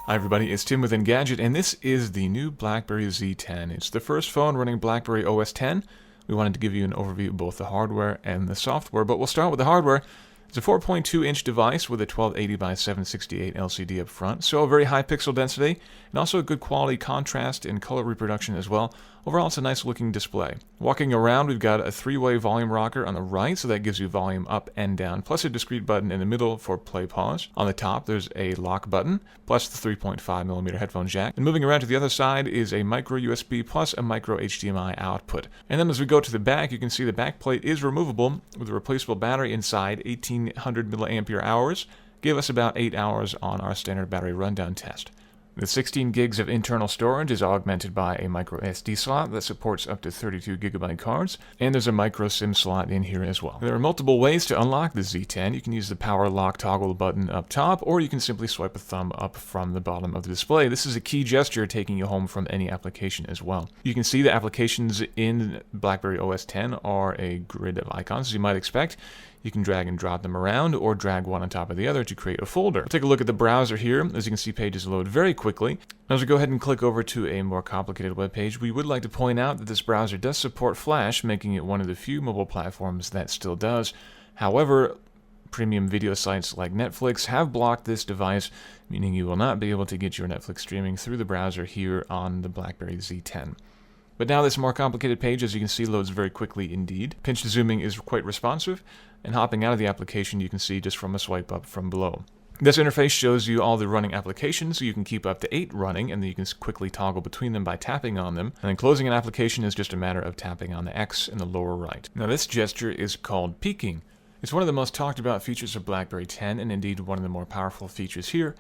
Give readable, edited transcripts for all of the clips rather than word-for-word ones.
Hi everybody, it's Tim with Engadget, and this is the new BlackBerry Z10. It's the first phone running BlackBerry OS 10. We wanted to give you an overview of both the hardware and the software, but we'll start with the hardware. It's a 4.2-inch device with a 1280 by 768 LCD up front, so a very high pixel density, and also a good quality contrast and color reproduction as well. Overall, it's a nice looking display. Walking around, we've got a 3-way volume rocker on the right, so that gives you volume up and down, plus a discrete button in the middle for play pause. On the top, there's a lock button, plus the 3.5mm headphone jack. And moving around to the other side is a micro USB plus a micro HDMI output. And then as we go to the back, you can see the back plate is removable with a replaceable battery inside, 1800 milliampere hours. Give us about 8 hours on our standard battery rundown test. The 16 gigs of internal storage is augmented by a micro SD slot that supports up to 32 gigabyte cards, and there's a micro SIM slot in here as well. There are multiple ways to unlock the Z10. You can use the power lock toggle button up top, or you can simply swipe a thumb up from the bottom of the display. This is a key gesture taking you home from any application as well. You can see the applications in BlackBerry OS 10 are a grid of icons, as you might expect. You can drag and drop them around or drag one on top of the other to create a folder. We'll take a look at the browser here. As you can see, pages load very quickly. As we go ahead and click over to a more complicated web page, we would like to point out that this browser does support Flash, making it one of the few mobile platforms that still does. However, premium video sites like Netflix have blocked this device, meaning you will not be able to get your Netflix streaming through the browser here on the BlackBerry Z10. But now this more complicated page, as you can see, loads very quickly indeed. Pinch to zooming is quite responsive, and hopping out of the application you can see just from a swipe up from below. This interface shows you all the running applications, so you can keep up to 8 running, and then you can quickly toggle between them by tapping on them. And then closing an application is just a matter of tapping on the X in the lower right. Now this gesture is called peeking. It's one of the most talked about features of BlackBerry 10, and indeed one of the more powerful features here.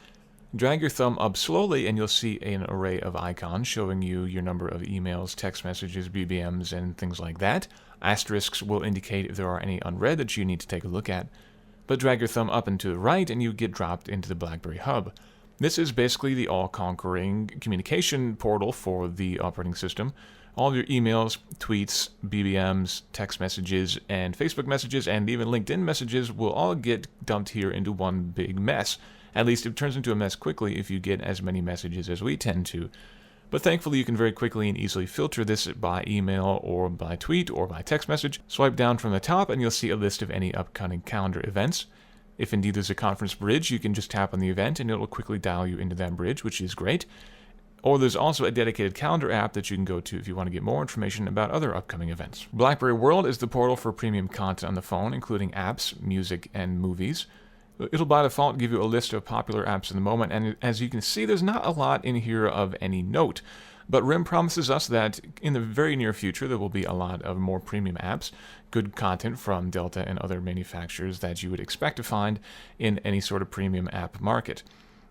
Drag your thumb up slowly and you'll see an array of icons showing you your number of emails, text messages, BBMs, and things like that. Asterisks will indicate if there are any unread that you need to take a look at. But drag your thumb up and to the right and you get dropped into the BlackBerry Hub. This is basically the all-conquering communication portal for the operating system. All of your emails, tweets, BBMs, text messages, and Facebook messages, and even LinkedIn messages will all get dumped here into one big mess. At least it turns into a mess quickly if you get as many messages as we tend to. But thankfully you can very quickly and easily filter this by email or by tweet or by text message. Swipe down from the top and you'll see a list of any upcoming calendar events. If indeed there's a conference bridge, you can just tap on the event and it'll quickly dial you into that bridge, which is great. Or there's also a dedicated calendar app that you can go to if you want to get more information about other upcoming events. BlackBerry World is the portal for premium content on the phone, including apps, music, and movies. It'll by default give you a list of popular apps in the moment, and as you can see, there's not a lot in here of any note. But RIM promises us that in the very near future there will be a lot of more premium apps, good content from Delta and other manufacturers that you would expect to find in any sort of premium app market.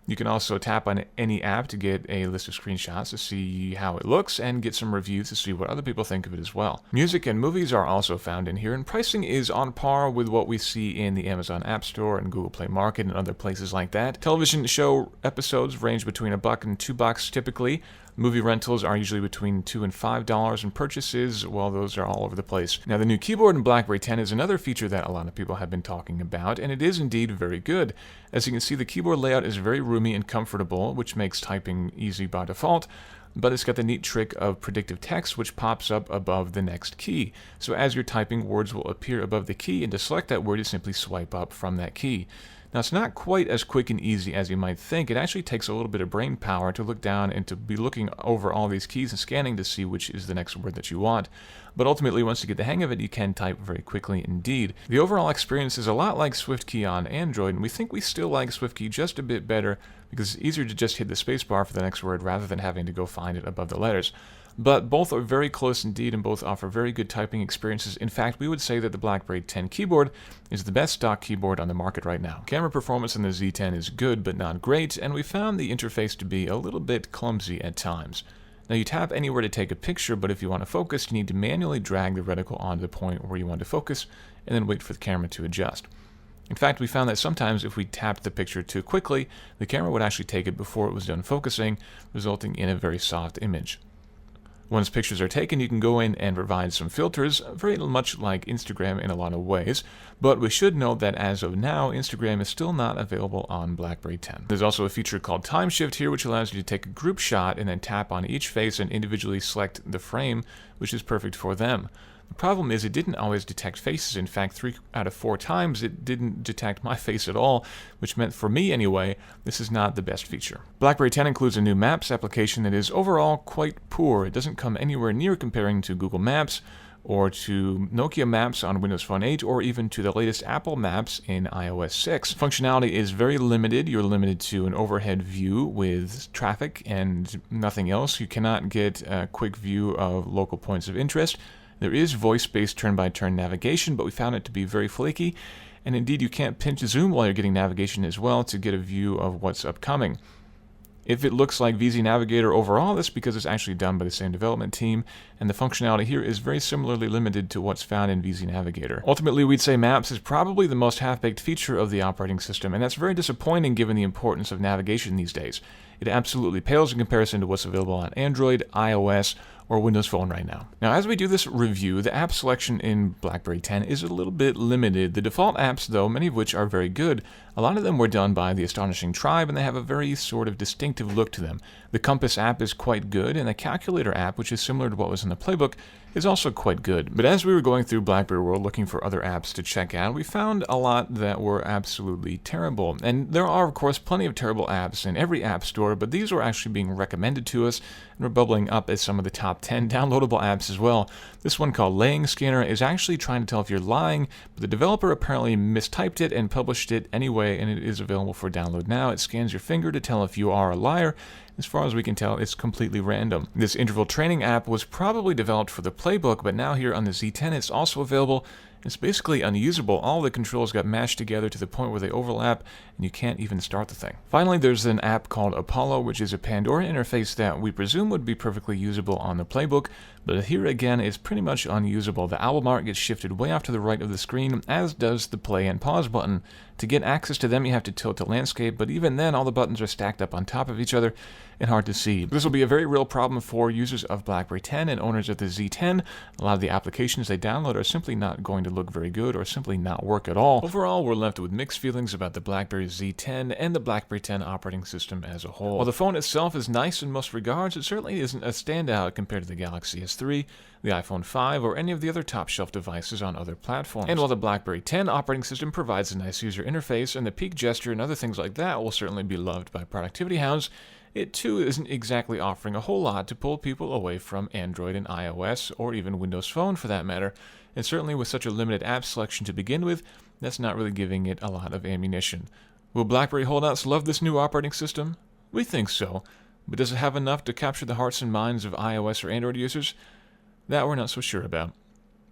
You can also tap on any app to get a list of screenshots to see how it looks and get some reviews to see what other people think of it as well. Music and movies are also found in here, and pricing is on par with what we see in the Amazon App Store and Google Play Market and other places like that. Television show episodes range between $1 and $2 typically. Movie rentals are usually between $2 and $5, and purchases, well, those are all over the place. Now, the new keyboard in BlackBerry 10 is another feature that a lot of people have been talking about, and it is indeed very good. As you can see, the keyboard layout is very roomy and comfortable, which makes typing easy by default, but it's got the neat trick of predictive text, which pops up above the next key. So as you're typing, words will appear above the key, and to select that word, you simply swipe up from that key. Now, it's not quite as quick and easy as you might think. It actually takes a little bit of brain power to look down and to be looking over all these keys and scanning to see which is the next word that you want. But ultimately, once you get the hang of it, you can type very quickly indeed. The overall experience is a lot like SwiftKey on Android, and we think we still like SwiftKey just a bit better because it's easier to just hit the spacebar for the next word rather than having to go find it above the letters. But both are very close indeed and both offer very good typing experiences. In fact, we would say that the BlackBerry 10 keyboard is the best stock keyboard on the market right now. Camera performance in the Z10 is good but not great, and we found the interface to be a little bit clumsy at times. Now you tap anywhere to take a picture, but if you want to focus, you need to manually drag the reticle onto the point where you want to focus and then wait for the camera to adjust. In fact, we found that sometimes if we tapped the picture too quickly, the camera would actually take it before it was done focusing, resulting in a very soft image. Once pictures are taken, you can go in and provide some filters, very much like Instagram in a lot of ways, but we should note that as of now, Instagram is still not available on BlackBerry 10. There's also a feature called Time Shift here, which allows you to take a group shot and then tap on each face and individually select the frame, which is perfect for them. The problem is it didn't always detect faces. In fact, 3 out of 4 times it didn't detect my face at all, which meant for me anyway, this is not the best feature. BlackBerry 10 includes a new Maps application that is overall quite poor. It doesn't come anywhere near comparing to Google Maps or to Nokia Maps on Windows Phone 8 or even to the latest Apple Maps in iOS 6. Functionality is very limited. You're limited to an overhead view with traffic and nothing else. You cannot get a quick view of local points of interest. There is voice-based turn-by-turn navigation, but we found it to be very flaky, and indeed you can't pinch zoom while you're getting navigation as well to get a view of what's upcoming. If it looks like VZ Navigator overall, that's because it's actually done by the same development team, and the functionality here is very similarly limited to what's found in VZ Navigator. Ultimately, we'd say Maps is probably the most half-baked feature of the operating system, and that's very disappointing given the importance of navigation these days. It absolutely pales in comparison to what's available on Android, iOS, or Windows Phone right now. Now, as we do this review, the app selection in BlackBerry 10 is a little bit limited. The default apps, though, many of which are very good, a lot of them were done by the Astonishing Tribe, and they have a very sort of distinctive look to them. The Compass app is quite good, and the Calculator app, which is similar to what was in the playbook, is also quite good. But as we were going through BlackBerry World looking for other apps to check out, we found a lot that were absolutely terrible. And there are, of course, plenty of terrible apps in every app store, but these were actually being recommended to us and were bubbling up as some of the top 10 downloadable apps as well. This one called Laying Scanner is actually trying to tell if you're lying, but the developer apparently mistyped it and published it anyway, and it is available for download now. It scans your finger to tell if you are a liar. As far as we can tell, it's completely random. This interval training app was probably developed for the playbook, but now here on the Z10 it's also available. It's basically unusable. All the controls got mashed together to the point where they overlap, and you can't even start the thing. Finally, there's an app called Apollo, which is a Pandora interface that we presume would be perfectly usable on the playbook, but here again is pretty much unusable. The album art gets shifted way off to the right of the screen, as does the play and pause button. To get access to them, you have to tilt to landscape, but even then, all the buttons are stacked up on top of each other and hard to see. This will be a very real problem for users of BlackBerry 10 and owners of the Z10. A lot of the applications they download are simply not going to look very good or simply not work at all. Overall, we're left with mixed feelings about the BlackBerry Z10 and the BlackBerry 10 operating system as a whole. While the phone itself is nice in most regards, it certainly isn't a standout compared to the Galaxy S3, the iPhone 5, or any of the other top-shelf devices on other platforms. And while the BlackBerry 10 operating system provides a nice user interface, and the peak gesture and other things like that will certainly be loved by productivity hounds, it too isn't exactly offering a whole lot to pull people away from Android and iOS, or even Windows Phone for that matter. And certainly with such a limited app selection to begin with, that's not really giving it a lot of ammunition. Will BlackBerry holdouts love this new operating system? We think so. But does it have enough to capture the hearts and minds of iOS or Android users? That we're not so sure about.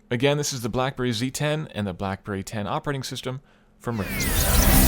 Again, this is the BlackBerry Z10 and the BlackBerry 10 operating system from Red.